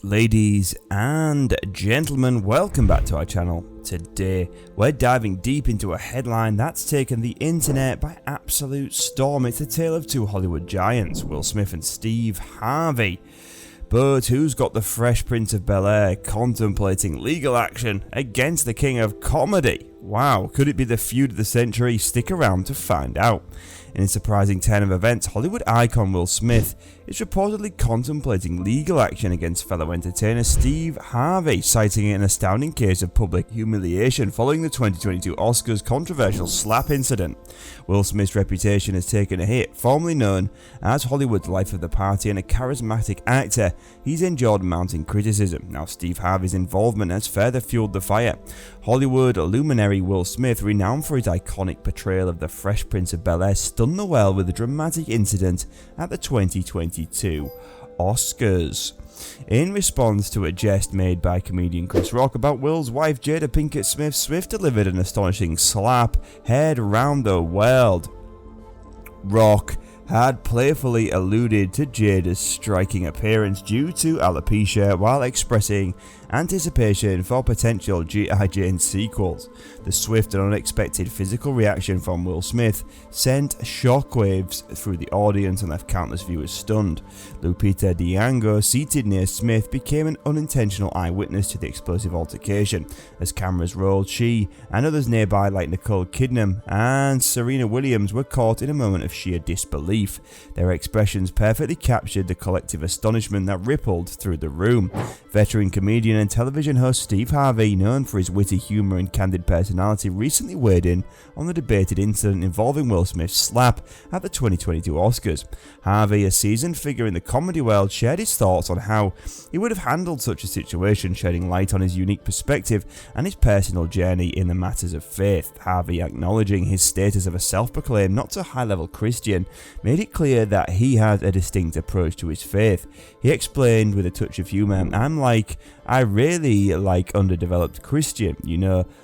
Ladies and gentlemen, welcome back to our channel. Today, we're diving deep into a headline that's taken the internet by absolute storm. It's the tale of two Hollywood giants, Will Smith and Steve Harvey. But who's got the Fresh Prince of Bel-Air contemplating legal action against the king of comedy? Wow, could it be the feud of the century? Stick around to find out. In a surprising turn of events, Hollywood icon Will Smith is reportedly contemplating legal action against fellow entertainer Steve Harvey, citing an astounding case of public humiliation following the 2022 Oscars controversial slap incident. Will Smith's reputation has taken a hit. Formerly known as Hollywood's life of the party and a charismatic actor, he's endured mounting criticism. Now Steve Harvey's involvement has further fueled the fire. Hollywood luminary Will Smith, renowned for his iconic portrayal of the Fresh Prince of Bel-Air, stunned the world with a dramatic incident at the 2022 Oscars. In response to a jest made by comedian Chris Rock about Will's wife Jada Pinkett Smith, Smith delivered an astonishing slap heard round the world. Rock had playfully alluded to Jada's striking appearance due to alopecia while expressing anticipation for potential G.I. Jane sequels. The swift and unexpected physical reaction from Will Smith sent shockwaves through the audience and left countless viewers stunned. Lupita Nyong'o, seated near Smith, became an unintentional eyewitness to the explosive altercation. As cameras rolled, she and others nearby like Nicole Kidman and Serena Williams were caught in a moment of sheer disbelief. Their expressions perfectly captured the collective astonishment that rippled through the room. Veteran comedian and television host Steve Harvey, known for his witty humour and candid personality, recently weighed in on the debated incident involving Will Smith's slap at the 2022 Oscars. Harvey, a seasoned figure in the comedy world, shared his thoughts on how he would have handled such a situation, shedding light on his unique perspective and his personal journey in the matters of faith. Harvey, acknowledging his status of a self-proclaimed not-so-high-level Christian, made it clear that he had a distinct approach to his faith. He explained with a touch of humour, I really like underdeveloped Christian,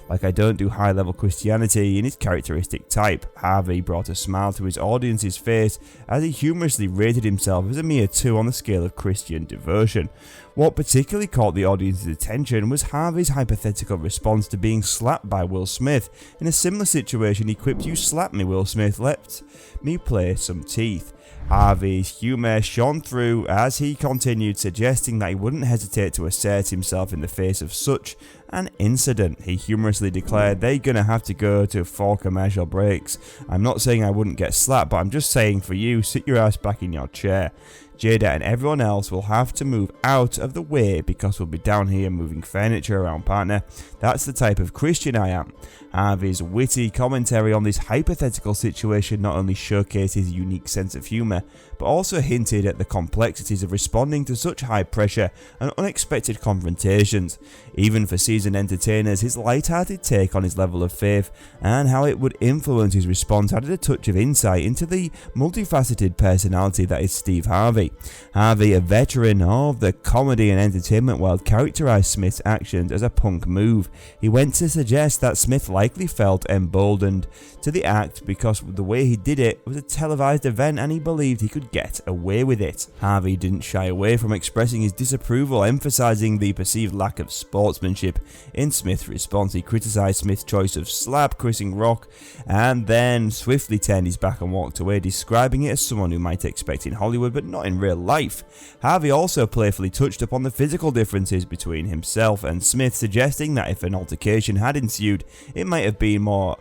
like I don't do high-level Christianity in its characteristic type. Harvey brought a smile to his audience's face as he humorously rated himself as a mere 2 on the scale of Christian devotion. What particularly caught the audience's attention was Harvey's hypothetical response to being slapped by Will Smith. In a similar situation, he quipped, "You slapped me, Will Smith, let me play some teeth." Harvey's humour shone through as he continued, suggesting that he wouldn't hesitate to assert himself in the face of such an incident. He humorously declared, "They're gonna have to go to 4 commercial breaks. I'm not saying I wouldn't get slapped, but I'm just saying for you, sit your ass back in your chair. Jada and everyone else will have to move out of the way because we'll be down here moving furniture around, partner. That's the type of Christian I am." Harvey's witty commentary on this hypothetical situation not only showcased his unique sense of humour, but also hinted at the complexities of responding to such high pressure and unexpected confrontations. Even for seasoned entertainers, his light-hearted take on his level of faith and how it would influence his response added a touch of insight into the multifaceted personality that is Steve Harvey. Harvey, a veteran of the comedy and entertainment world, characterized Smith's actions as a punk move. He went to suggest that Smith likely felt emboldened to the act because the way he did it was a televised event and he believed he could get away with it. Harvey didn't shy away from expressing his disapproval, emphasizing the perceived lack of sportsmanship in Smith's response. He criticized Smith's choice of slap Chrising Rock and then swiftly turned his back and walked away, describing it as someone who might expect in Hollywood but not in real life. Harvey also playfully touched upon the physical differences between himself and Smith, suggesting that if an altercation had ensued, it might have been more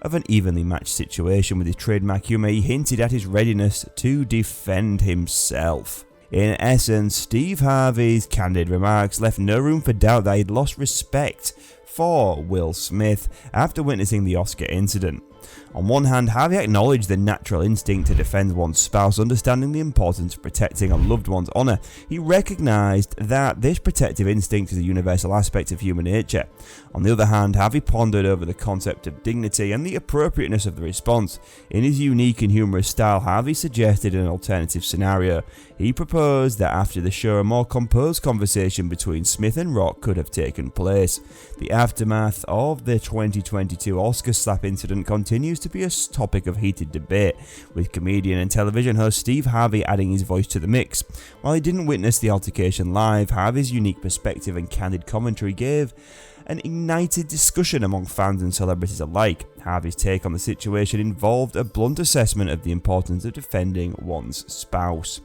of an evenly matched situation. With his trademark humour, he hinted at his readiness to defend himself. In essence, Steve Harvey's candid remarks left no room for doubt that he'd lost respect for Will Smith after witnessing the Oscar incident. On one hand, Harvey acknowledged the natural instinct to defend one's spouse, understanding the importance of protecting a loved one's honour. He recognised that this protective instinct is a universal aspect of human nature. On the other hand, Harvey pondered over the concept of dignity and the appropriateness of the response. In his unique and humorous style, Harvey suggested an alternative scenario. He proposed that after the show, a more composed conversation between Smith and Rock could have taken place. The aftermath of the 2022 Oscar slap incident continues to to be a topic of heated debate, with comedian and television host Steve Harvey adding his voice to the mix. While he didn't witness the altercation live, Harvey's unique perspective and candid commentary gave an ignited discussion among fans and celebrities alike. Harvey's take on the situation involved a blunt assessment of the importance of defending one's spouse.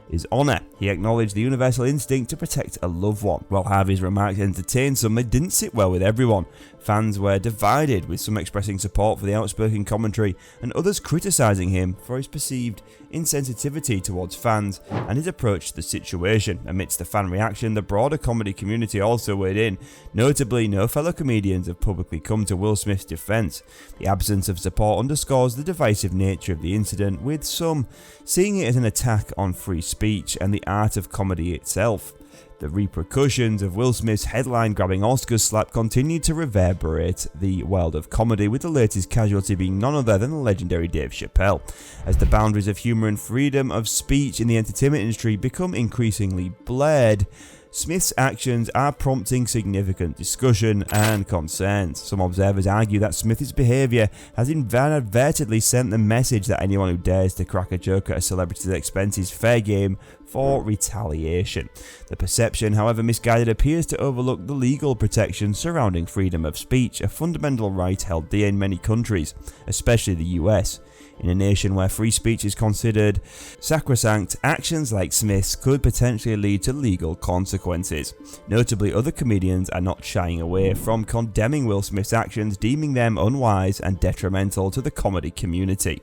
His honour. He acknowledged the universal instinct to protect a loved one. While Harvey's remarks entertained some, they didn't sit well with everyone. Fans were divided, with some expressing support for the outspoken commentary and others criticising him for his perceived insensitivity towards fans and his approach to the situation. Amidst the fan reaction, the broader comedy community also weighed in. Notably, no fellow comedians have publicly come to Will Smith's defence. The absence of support underscores the divisive nature of the incident, with some seeing it as an attack on free speech and the art of comedy itself. The repercussions of Will Smith's headline-grabbing Oscars slap continued to reverberate the world of comedy, with the latest casualty being none other than the legendary Dave Chappelle. As the boundaries of humour and freedom of speech in the entertainment industry become increasingly blurred, Smith's actions are prompting significant discussion and concerns. Some observers argue that Smith's behaviour has inadvertently sent the message that anyone who dares to crack a joke at a celebrity's expense is fair game for retaliation. The perception, however misguided, appears to overlook the legal protections surrounding freedom of speech, a fundamental right held dear in many countries, especially the US. In a nation where free speech is considered sacrosanct, actions like Smith's could potentially lead to legal consequences. Notably, other comedians are not shying away from condemning Will Smith's actions, deeming them unwise and detrimental to the comedy community.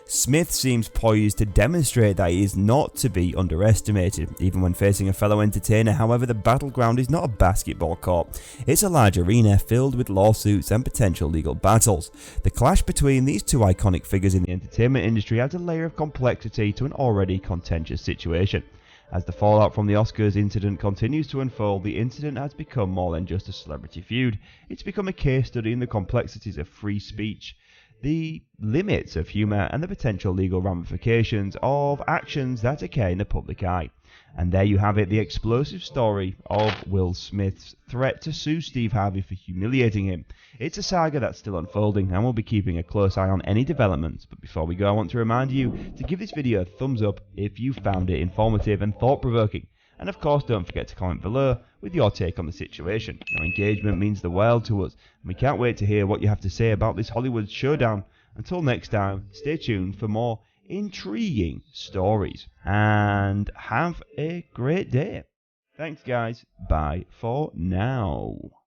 Smith seems poised to demonstrate that he is not to be underestimated, even when facing a fellow entertainer. However, the battleground is not a basketball court. It's a large arena filled with lawsuits and potential legal battles. The clash between these two iconic figures in the entertainment industry adds a layer of complexity to an already contentious situation. As the fallout from the Oscars incident continues to unfold, the incident has become more than just a celebrity feud. It's become a case study in the complexities of free speech, the limits of humour, and the potential legal ramifications of actions that occur in the public eye. And there you have it, the explosive story of Will Smith's threat to sue Steve Harvey for humiliating him. It's a saga that's still unfolding, and we'll be keeping a close eye on any developments. But before we go, I want to remind you to give this video a thumbs up if you found it informative and thought-provoking. And of course, don't forget to comment below with your take on the situation. Your engagement means the world to us, and we can't wait to hear what you have to say about this Hollywood showdown. Until next time, stay tuned for more intriguing stories, and have a great day. Thanks guys, bye for now.